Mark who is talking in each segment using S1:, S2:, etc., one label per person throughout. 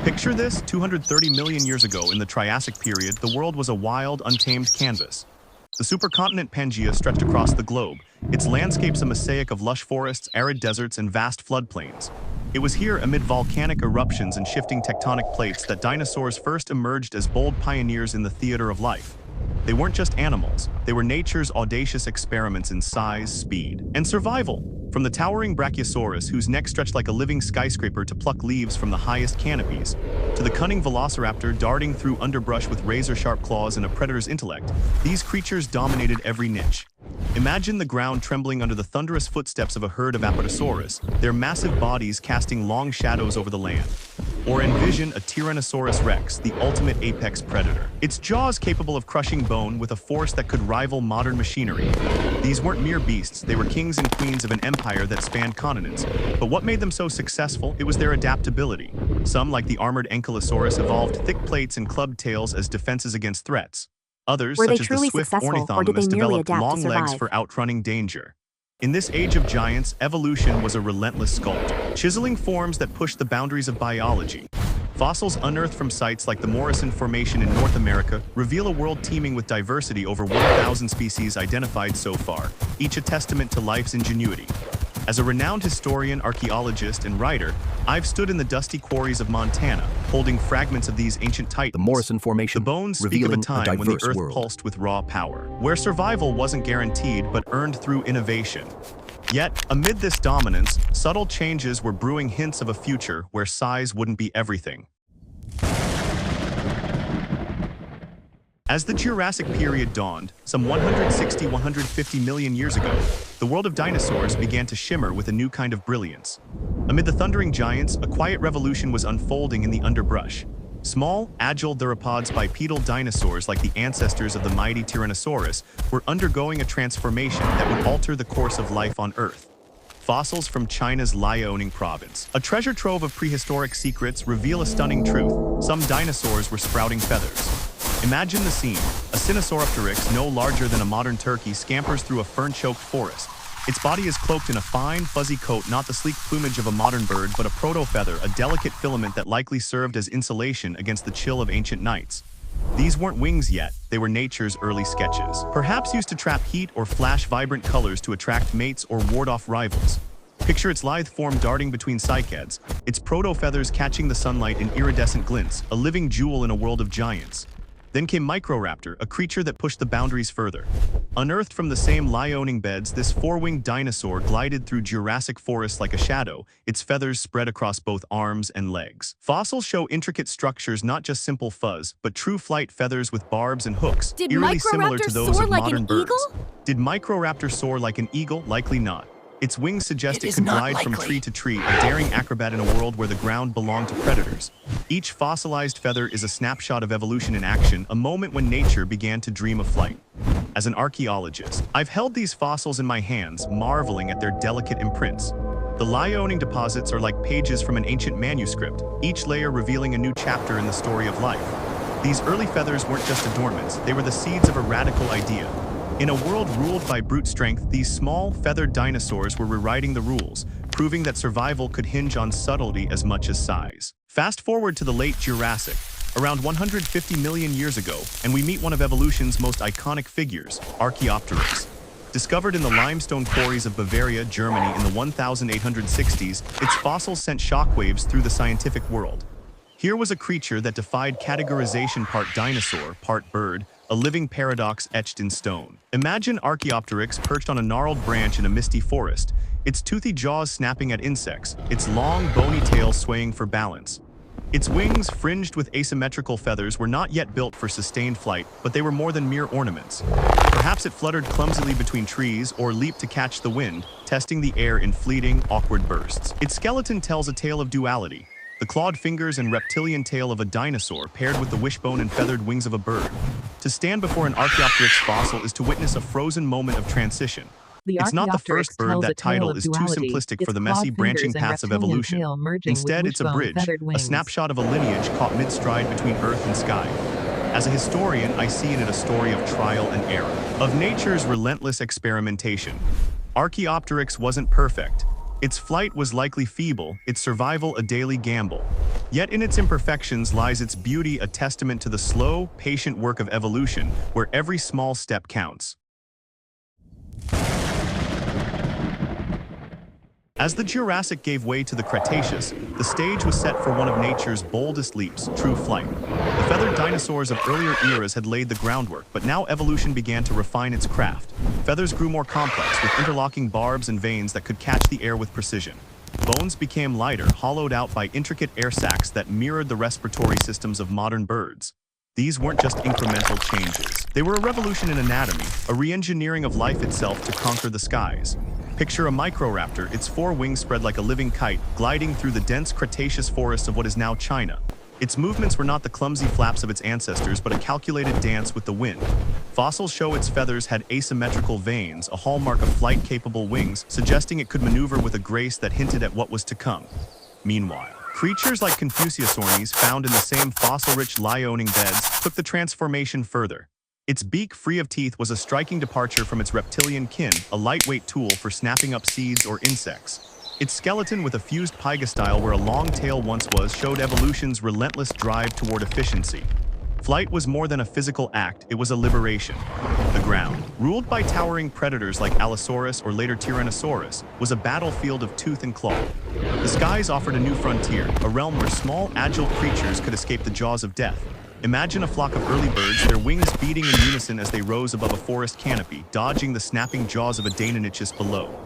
S1: Picture this, 230 million years ago in the Triassic period, the world was a wild, untamed canvas. The supercontinent Pangaea stretched across the globe, its landscapes a mosaic of lush forests, arid deserts, and vast floodplains. It was here, amid volcanic eruptions and shifting tectonic plates, that dinosaurs first emerged as bold pioneers in the theater of life. They weren't just animals, they were nature's audacious experiments in size, speed, and survival. From the towering Brachiosaurus, whose neck stretched like a living skyscraper to pluck leaves from the highest canopies, to the cunning Velociraptor darting through underbrush with razor-sharp claws and a predator's intellect, these creatures dominated every niche. Imagine the ground trembling under the thunderous footsteps of a herd of Apatosaurus, their massive bodies casting long shadows over the land. Or envision a Tyrannosaurus rex, the ultimate apex predator. Its jaws capable of crushing bone with a force that could rival modern machinery. These weren't mere beasts, they were kings and queens of an empire that spanned continents. But what made them so successful? It was their adaptability. Some, like the armored Ankylosaurus, evolved thick plates and clubbed tails as defenses against threats. Others, such as the swift Ornithomimus, developed long legs for outrunning danger. In this age of giants, evolution was a relentless sculptor, chiseling forms that pushed the boundaries of biology. Fossils unearthed from sites like the Morrison Formation in North America reveal a world teeming with diversity, over 1,000 species identified so far, each a testament to life's ingenuity. As a renowned historian, archaeologist, and writer, I've stood in the dusty quarries of Montana, holding fragments of these ancient titans.
S2: The Morrison Formation,
S1: the bones speak of a time when the Earth pulsed with raw power, where survival wasn't guaranteed but earned through innovation. Yet, amid this dominance, subtle changes were brewing, hints of a future where size wouldn't be everything. As the Jurassic period dawned, some 160–150 million years ago, the world of dinosaurs began to shimmer with a new kind of brilliance. Amid the thundering giants, a quiet revolution was unfolding in the underbrush. Small, agile theropods, bipedal dinosaurs like the ancestors of the mighty Tyrannosaurus, were undergoing a transformation that would alter the course of life on Earth. Fossils from China's Liaoning province, a treasure trove of prehistoric secrets, reveal a stunning truth: some dinosaurs were sprouting feathers. Imagine the scene. A Sinosauropteryx, no larger than a modern turkey, scampers through a fern-choked forest. Its body is cloaked in a fine, fuzzy coat, not the sleek plumage of a modern bird, but a proto-feather, a delicate filament that likely served as insulation against the chill of ancient nights. These weren't wings yet, they were nature's early sketches, perhaps used to trap heat or flash vibrant colors to attract mates or ward off rivals. Picture its lithe form darting between cycads, its proto-feathers catching the sunlight in iridescent glints, a living jewel in a world of giants. Then came Microraptor, a creature that pushed the boundaries further. Unearthed from the same Liaoning beds, this four-winged dinosaur glided through Jurassic forests like a shadow, its feathers spread across both arms and legs. Fossils show intricate structures, not just simple fuzz, but true flight feathers with barbs and hooks, eerily similar to those of modern birds. Did Microraptor soar like an eagle? Likely not. Its wings suggest it could glide from tree to tree, a daring acrobat in a world where the ground belonged to predators. Each fossilized feather is a snapshot of evolution in action, a moment when nature began to dream of flight. As an archaeologist, I've held these fossils in my hands, marveling at their delicate imprints. The Liaoning deposits are like pages from an ancient manuscript, each layer revealing a new chapter in the story of life. These early feathers weren't just adornments, they were the seeds of a radical idea. In a world ruled by brute strength, these small, feathered dinosaurs were rewriting the rules, proving that survival could hinge on subtlety as much as size. Fast forward to the late Jurassic, around 150 million years ago, and we meet one of evolution's most iconic figures, Archaeopteryx. Discovered in the limestone quarries of Bavaria, Germany in the 1860s, its fossils sent shockwaves through the scientific world. Here was a creature that defied categorization, part dinosaur, part bird, a living paradox etched in stone. Imagine Archaeopteryx perched on a gnarled branch in a misty forest, its toothy jaws snapping at insects, its long, bony tail swaying for balance. Its wings, fringed with asymmetrical feathers, were not yet built for sustained flight, but they were more than mere ornaments. Perhaps it fluttered clumsily between trees or leaped to catch the wind, testing the air in fleeting, awkward bursts. Its skeleton tells a tale of duality. The clawed fingers and reptilian tail of a dinosaur paired with the wishbone and feathered wings of a bird. To stand before an Archaeopteryx fossil is to witness a frozen moment of transition. It's not the first bird. That title is too simplistic for the messy branching paths of evolution. Instead, it's a bridge, a snapshot of a lineage caught mid-stride between earth and sky. As a historian, I see in it a story of trial and error, of nature's relentless experimentation. Archaeopteryx wasn't perfect. Its flight was likely feeble, its survival a daily gamble. Yet in its imperfections lies its beauty, a testament to the slow, patient work of evolution, where every small step counts. As the Jurassic gave way to the Cretaceous, the stage was set for one of nature's boldest leaps, true flight. The feathered dinosaurs of earlier eras had laid the groundwork, but now evolution began to refine its craft. Feathers grew more complex, with interlocking barbs and veins that could catch the air with precision. Bones became lighter, hollowed out by intricate air sacs that mirrored the respiratory systems of modern birds. These weren't just incremental changes. They were a revolution in anatomy, a re-engineering of life itself to conquer the skies. Picture a microraptor, its four wings spread like a living kite, gliding through the dense Cretaceous forests of what is now China. Its movements were not the clumsy flaps of its ancestors, but a calculated dance with the wind. Fossils show its feathers had asymmetrical veins, a hallmark of flight-capable wings, suggesting it could maneuver with a grace that hinted at what was to come. Meanwhile, creatures like Confuciusornis, found in the same fossil-rich Liaoning beds, took the transformation further. Its beak, free of teeth, was a striking departure from its reptilian kin, a lightweight tool for snapping up seeds or insects. Its skeleton, with a fused pygostyle where a long tail once was, showed evolution's relentless drive toward efficiency. Flight was more than a physical act, it was a liberation. The ground, ruled by towering predators like Allosaurus or later Tyrannosaurus, was a battlefield of tooth and claw. The skies offered a new frontier, a realm where small, agile creatures could escape the jaws of death. Imagine a flock of early birds, their wings beating in unison as they rose above a forest canopy, dodging the snapping jaws of a Deinonychus below.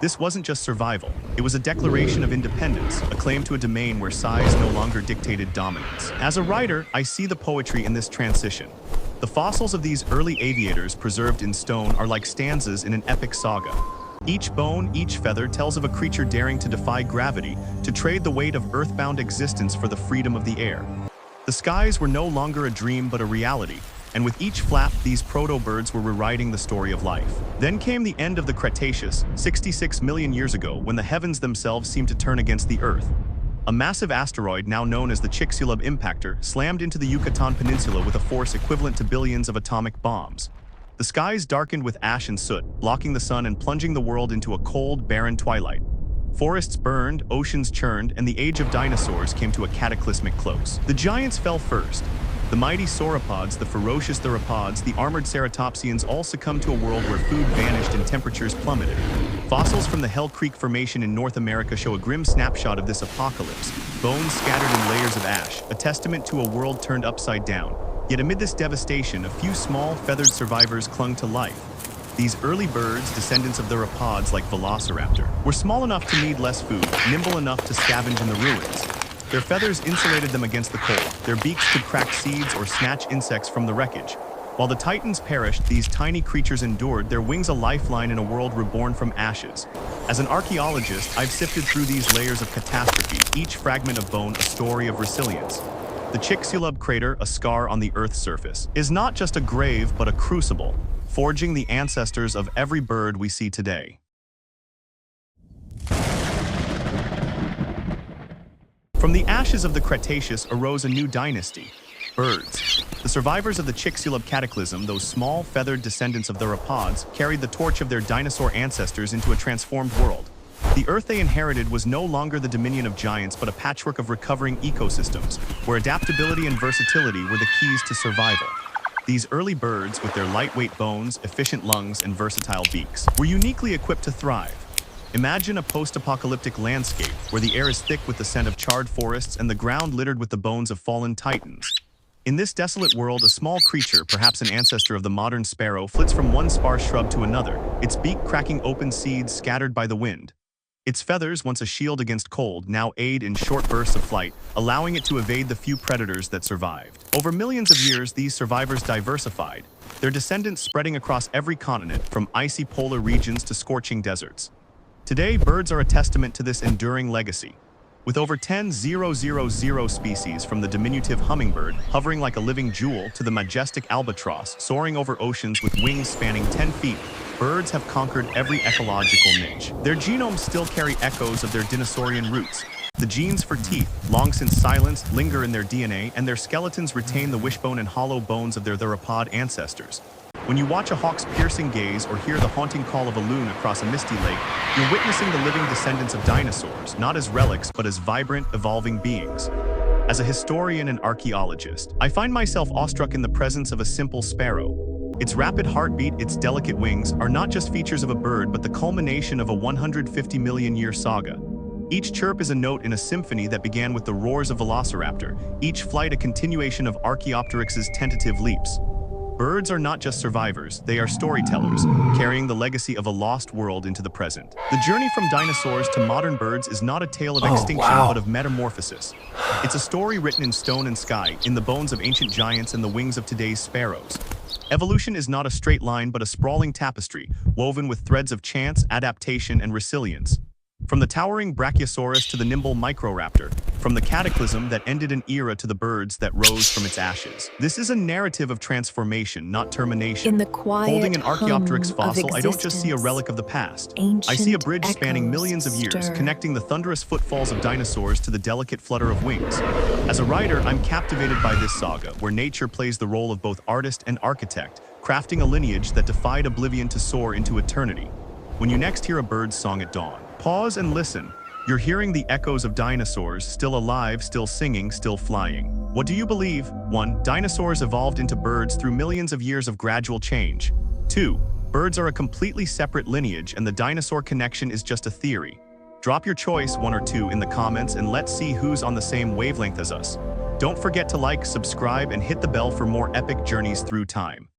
S1: This wasn't just survival, it was a declaration of independence, a claim to a domain where size no longer dictated dominance. As a writer, I see the poetry in this transition. The fossils of these early aviators, preserved in stone, are like stanzas in an epic saga. Each bone, each feather tells of a creature daring to defy gravity, to trade the weight of earthbound existence for the freedom of the air. The skies were no longer a dream but a reality, and with each flap, these proto-birds were rewriting the story of life. Then came the end of the Cretaceous, 66 million years ago, when the heavens themselves seemed to turn against the Earth. A massive asteroid, now known as the Chicxulub impactor, slammed into the Yucatan Peninsula with a force equivalent to billions of atomic bombs. The skies darkened with ash and soot, blocking the sun and plunging the world into a cold, barren twilight. Forests burned, oceans churned, and the age of dinosaurs came to a cataclysmic close. The giants fell first. The mighty sauropods, the ferocious theropods, the armored ceratopsians all succumbed to a world where food vanished and temperatures plummeted. Fossils from the Hell Creek Formation in North America show a grim snapshot of this apocalypse, bones scattered in layers of ash, a testament to a world turned upside down. Yet amid this devastation, a few small, feathered survivors clung to life. These early birds, descendants of theropods like Velociraptor, were small enough to need less food, nimble enough to scavenge in the ruins. Their feathers insulated them against the cold, their beaks could crack seeds or snatch insects from the wreckage. While the titans perished, these tiny creatures endured, their wings a lifeline in a world reborn from ashes. As an archaeologist, I've sifted through these layers of catastrophe, each fragment of bone a story of resilience. The Chicxulub crater, a scar on the Earth's surface, is not just a grave but a crucible, forging the ancestors of every bird we see today. From the ashes of the Cretaceous arose a new dynasty, birds. The survivors of the Chicxulub cataclysm, those small, feathered descendants of theropods, carried the torch of their dinosaur ancestors into a transformed world. The Earth they inherited was no longer the dominion of giants but a patchwork of recovering ecosystems, where adaptability and versatility were the keys to survival. These early birds, with their lightweight bones, efficient lungs, and versatile beaks, were uniquely equipped to thrive. Imagine a post-apocalyptic landscape where the air is thick with the scent of charred forests and the ground littered with the bones of fallen titans. In this desolate world, a small creature, perhaps an ancestor of the modern sparrow, flits from one sparse shrub to another, its beak cracking open seeds scattered by the wind. Its feathers, once a shield against cold, now aid in short bursts of flight, allowing it to evade the few predators that survived. Over millions of years, these survivors diversified, their descendants spreading across every continent, from icy polar regions to scorching deserts. Today, birds are a testament to this enduring legacy. With over 10,000 species, from the diminutive hummingbird, hovering like a living jewel, to the majestic albatross, soaring over oceans with wings spanning 10 feet, birds have conquered every ecological niche. Their genomes still carry echoes of their dinosaurian roots. The genes for teeth, long since silenced, linger in their DNA, and their skeletons retain the wishbone and hollow bones of their theropod ancestors. When you watch a hawk's piercing gaze or hear the haunting call of a loon across a misty lake, you're witnessing the living descendants of dinosaurs, not as relics but as vibrant, evolving beings. As a historian and archaeologist, I find myself awestruck in the presence of a simple sparrow. Its rapid heartbeat, its delicate wings, are not just features of a bird but the culmination of a 150 million year saga. Each chirp is a note in a symphony that began with the roars of Velociraptor, each flight a continuation of Archaeopteryx's tentative leaps. Birds are not just survivors, they are storytellers, carrying the legacy of a lost world into the present. The journey from dinosaurs to modern birds is not a tale of extinction but of metamorphosis. It's a story written in stone and sky, in the bones of ancient giants and the wings of today's sparrows. Evolution is not a straight line but a sprawling tapestry, woven with threads of chance, adaptation, and resilience. From the towering Brachiosaurus to the nimble Microraptor, from the cataclysm that ended an era to the birds that rose from its ashes. This is a narrative of transformation, not termination.
S2: In the quiet
S1: Holding an Archaeopteryx
S2: hum
S1: fossil,
S2: of
S1: I don't just see a
S2: existence,
S1: relic of the past. I
S2: ancient
S1: see a bridge spanning
S2: echoes
S1: millions of years,
S2: stir.
S1: connecting the thunderous footfalls of dinosaurs to the delicate flutter of wings. As a writer, I'm captivated by this saga, where nature plays the role of both artist and architect, crafting a lineage that defied oblivion to soar into eternity. When you next hear a bird's song at dawn, pause and listen. You're hearing the echoes of dinosaurs, still alive, still singing, still flying. What do you believe? 1. Dinosaurs evolved into birds through millions of years of gradual change. 2. Birds are a completely separate lineage and the dinosaur connection is just a theory. Drop your choice, 1 or 2, in the comments and let's see who's on the same wavelength as us. Don't forget to like, subscribe, and hit the bell for more epic journeys through time.